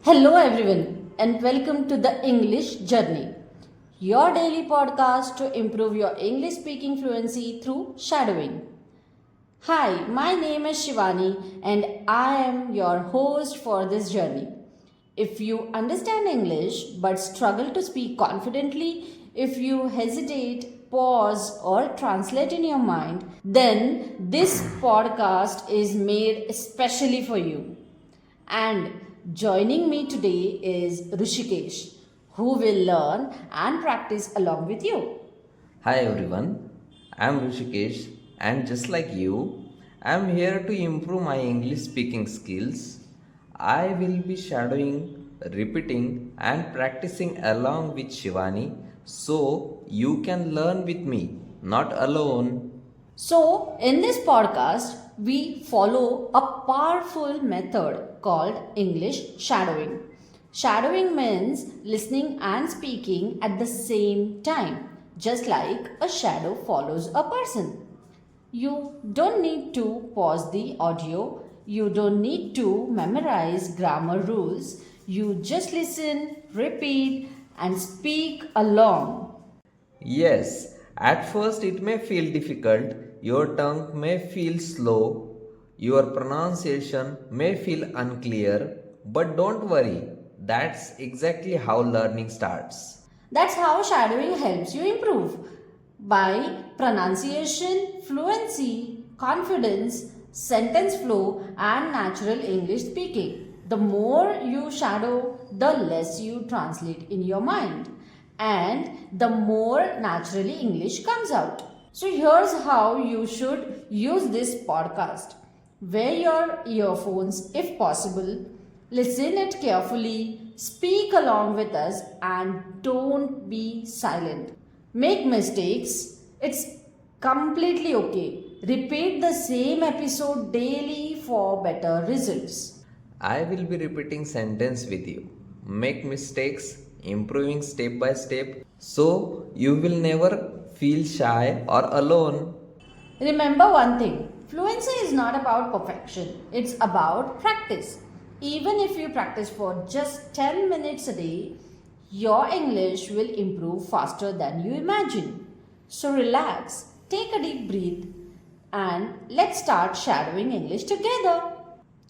Hello, everyone, and welcome to the English Journey, your daily podcast to improve your English speaking fluency through shadowing. Hi, my name is Shivani, and I am your host for this journey. If you understand English but struggle to speak confidently, if you hesitate, pause, or translate in your mind, then this podcast is made especially for you. And joining me today is Rushikesh, who will learn and practice along with you. Hi everyone, I'm Rishikesh and just like you, I'm here to improve my English speaking skills. I will be shadowing, repeating, and practicing along with Shivani so you can learn with me, not alone. So, in this podcast, we follow a powerful method called English shadowing. Shadowing means listening and speaking at the same time, just like a shadow follows a person. You don't need to pause the audio, you don't need to memorize grammar rules. You just listen, repeat, and speak along. Yes, at first it may feel difficult, your tongue may feel slow, your pronunciation may feel unclear, but don't worry, that's exactly how learning starts. That's how shadowing helps you improve by pronunciation, fluency, confidence, sentence flow, and natural English speaking. The more you shadow, the less you translate in your mind, and the more naturally English comes out. So, here's how you should use this podcast. Wear your earphones if possible. Listen it carefully, speak along with us, and don't be silent. Make mistakes, it's completely okay. Repeat the same episode daily for better results. I will be repeating sentence with you. Make mistakes, improving step by step, so you will never feel shy or alone. Remember one thing, fluency is not about perfection, it's about practice. Even if you practice for just 10 minutes a day, your English will improve faster than you imagine. So relax, take a deep breath, and let's start shadowing English together.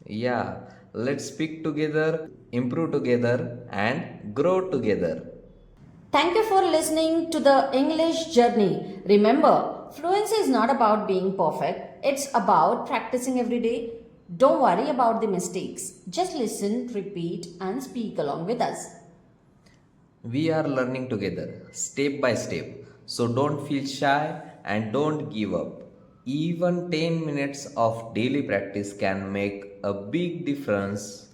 Yeah, let's speak together, improve together, and grow together. Thank you for listening to the English journey. Remember, fluency is not about being perfect, it's about practicing every day. Don't worry about the mistakes. Just listen, repeat, and speak along with us. We are learning together, step by step. So don't feel shy and don't give up. Even 10 minutes of daily practice can make a big difference.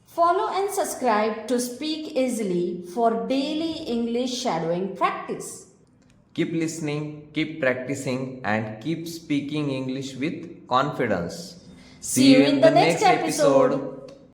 Follow and subscribe to Speak Easily for daily English shadowing practice. Keep listening, keep practicing, and keep speaking English with confidence. See you in the next episode.